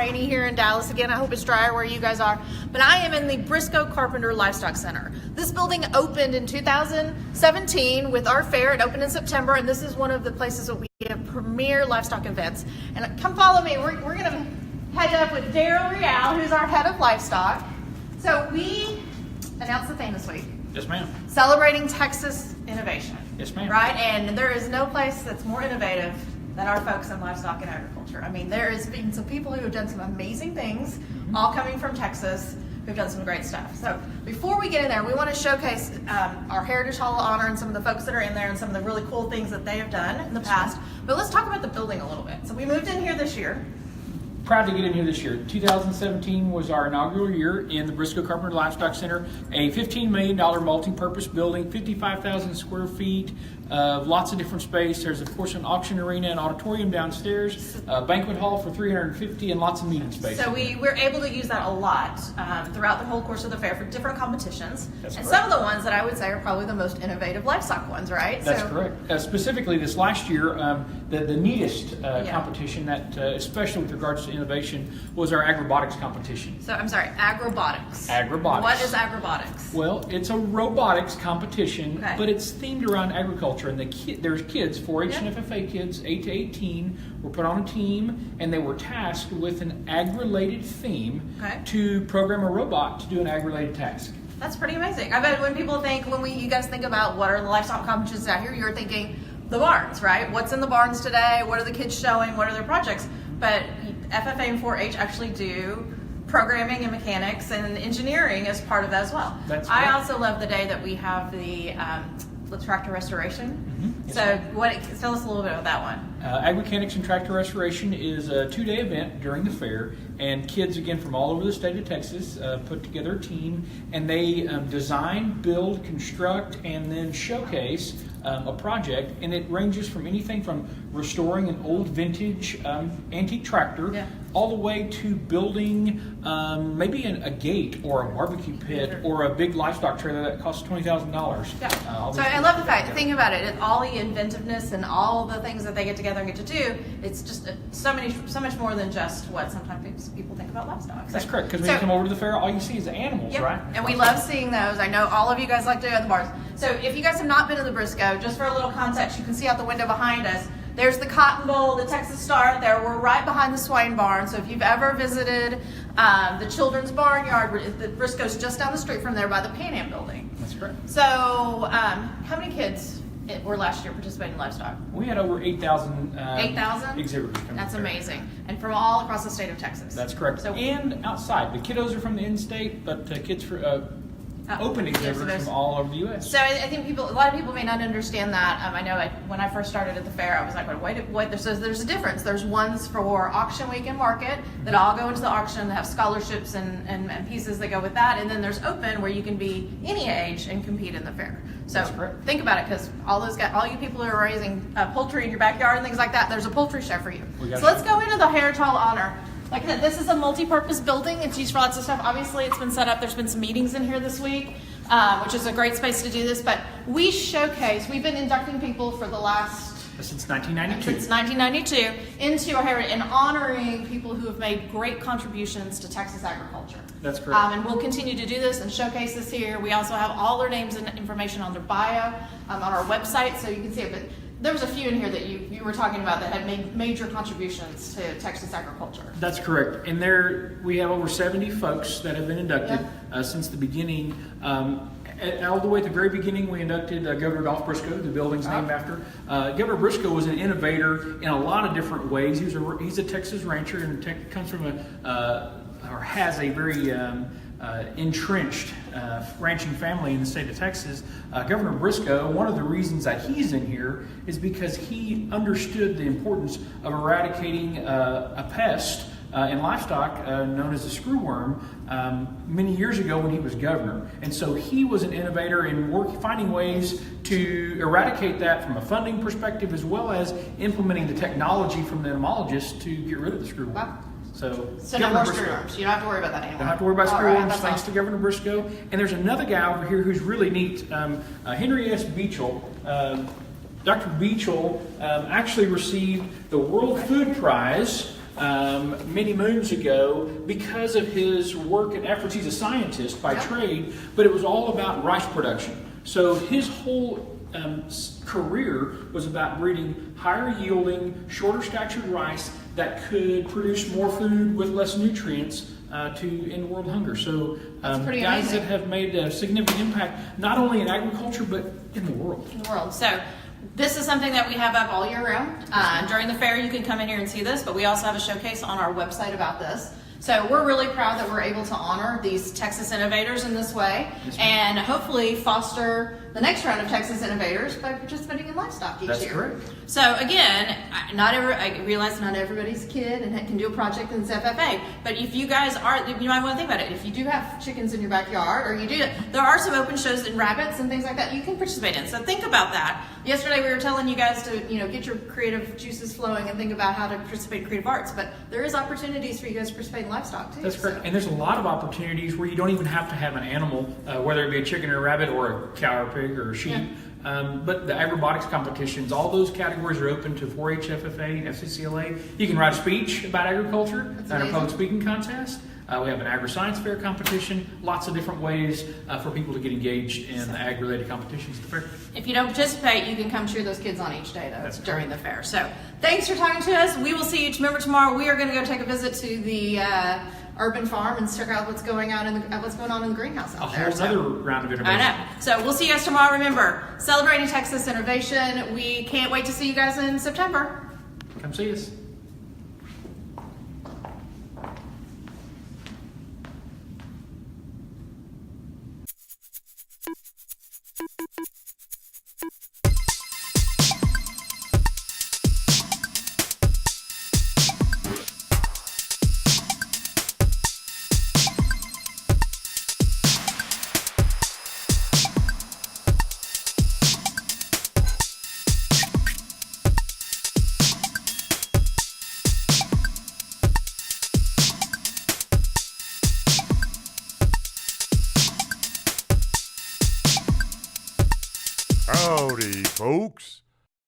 rainy here in Dallas again. I hope it's drier where you guys are. But I am in the Briscoe Carpenter Livestock Center. This building opened in 2017 with our fair. It opened in September, and this is one of the places that we have premier livestock events. And come follow me. We're going to head up with Daryl Real, who's our head of livestock. So we announced the theme this week. Yes, ma'am. Celebrating Texas innovation. Yes, ma'am. Right? And there is no place that's more innovative than our folks in livestock and agriculture. I mean, there has been some people who have done some amazing things, all coming from Texas, who've done some great stuff. So before we get in there, we want to showcase our Heritage Hall of Honor and some of the folks that are in there and some of the really cool things that they have done in the past. But let's talk about the building a little bit. So we moved in here this year. Proud to get in here this year. 2017 was our inaugural year in the Briscoe Carpenter Livestock Center, a $15 million multi-purpose building, 55,000 square feet, lots of different space. There's, of course, an auction arena and auditorium downstairs, a banquet hall for 350, and lots of meeting space. So we're able to use that a lot throughout the whole course of the fair for different competitions. That's and correct. some of the ones that I would say are probably the most innovative livestock ones, right? That's correct. Specifically this last year, the neatest competition that, especially with regards to innovation, was our agrobotics competition. So I'm sorry, agrobotics. Agrobotics. What is agrobotics? Well, it's a robotics competition, Okay. but it's themed around agriculture. And there's kids, 4-H and Yep. FFA kids, 8 to 18, were put on a team, and they were tasked with an ag-related theme to program a robot to do an ag-related task. That's pretty amazing. I bet when people think, you guys think about what are the livestock competitions out here, you're thinking the barns, right? What's in the barns today? What are the kids showing? What are their projects? But FFA and 4-H actually do programming and mechanics and engineering as part of that as well. That's I correct. also love the day that we have the tractor restoration. Yes, So tell us a little bit about that one. Ag Mechanics and Tractor Restoration is a 2-day event during the fair, and kids, again, from all over the state of Texas put together a team, and they design, build, construct, and then showcase a project, and it ranges from anything from restoring an old vintage antique tractor all the way to building maybe a gate or a barbecue pit or a big livestock trailer that costs $20,000. Yeah. So I love the fact, think about it, all the inventiveness and all the things that they get together and get to do, it's just so much more than just what sometimes people think about livestock. That's correct, because when you come over to the fair, all you see is animals, right? And we love seeing those. I know all of you guys like to go to the bars. So if you guys have not been to the Briscoe, just for a little context, you can see out the window behind us, there's the Cotton Bowl, the Texas Star there. We're right behind the swine barn. So if you've ever visited the children's barnyard, the Briscoe's just down the street from there by the Pan Am building. That's correct. So how many kids were last year participating in livestock? We had over 8,000 8,000? exhibitors. That's amazing. And from all across the state of Texas. That's correct. So, and outside. The kiddos are from the in-state, but kids for open exhibitors from all over the U.S. So I think a lot of people may not understand that. I know when I first started at the fair, I was like, wait, there's a difference. There's ones for auction week and market that all go into the auction, that have scholarships and pieces that go with that. And then there's open where you can be any age and compete in the fair. So think about it, because all you people who are raising poultry in your backyard and things like that, there's a poultry show for you. So let's go into the Heritage Hall of Honor. Like I said, this is a multi-purpose building. It's used for lots of stuff. Obviously, it's been set up. There's been some meetings in here this week, which is a great space to do this. But we've been inducting people for the last... Since 1992. Since 1992 into our heritage and honoring people who have made great contributions to Texas agriculture. That's correct. And we'll continue to do this and showcase this here. We also have all their names and information on their bio on our website, so you can see it. But there was a few in here that you were talking about that had made major contributions to Texas agriculture. That's correct. And we have over 70 folks that have been inducted since the beginning. All the way at the very beginning, we inducted Governor Dolph Briscoe, the building's named after. Governor Briscoe was an innovator in a lot of different ways. He's a Texas rancher and comes from has a very entrenched ranching family in the state of Texas. Governor Briscoe, one of the reasons that he's in here is because he understood the importance of eradicating a pest in livestock known as the screwworm many years ago when he was governor. And so he was an innovator in finding ways to eradicate that from a funding perspective, as well as implementing the technology from the entomologists to get rid of the screwworm. Wow. So no more screwworms. You don't have to worry about that anymore. Don't have to worry about screwworms, thanks to Governor Briscoe. And there's another guy over here who's really neat, Henry S. Beechel. Dr. Beechel actually received the World Food Prize many moons ago because of his work and efforts. He's a scientist by trade, but it was all about rice production. So his whole career was about breeding higher yielding, shorter statured rice that could produce more food with less nutrients to end world hunger. So guys amazing. that have made a significant impact, not only in agriculture, but in the world. So this is something that we have up all year round. During the fair, you can come in here and see this, but we also have a showcase on our website about this. So we're really proud that we're able to honor these Texas innovators in this way, and hopefully foster the next round of Texas innovators by participating in livestock each year. That's correct. So again, I realize not everybody's a kid and can do a project in this FFA, but if you guys are, you might want to think about it. If you do have chickens in your backyard, or there are some open shows and rabbits and things like that you can participate in. So think about that. Yesterday we were telling you guys to get your creative juices flowing and think about how to participate in creative arts, but there is opportunities for you guys to participate in livestock too. That's correct. And there's a lot of opportunities where you don't even have to have an animal, whether it be a chicken or a rabbit or a cow or a pig or a sheep. But the agrirobotics competitions, all those categories are open to 4-H, FFA, FCCLA. You can write a speech about agriculture at our public speaking contest. We have an agri-science fair competition, lots of different ways for people to get engaged in the ag-related competitions at the fair. If you don't participate, you can come cheer those kids on each day, though, during the fair. So thanks for talking to us. We will see you. Remember, tomorrow we are going to go take a visit to the urban farm and check out what's going on in the greenhouse out there. Another round of innovation. I know. So we'll see you guys tomorrow. Remember, celebrating Texas innovation. We can't wait to see you guys in September. Come see us. Howdy, folks.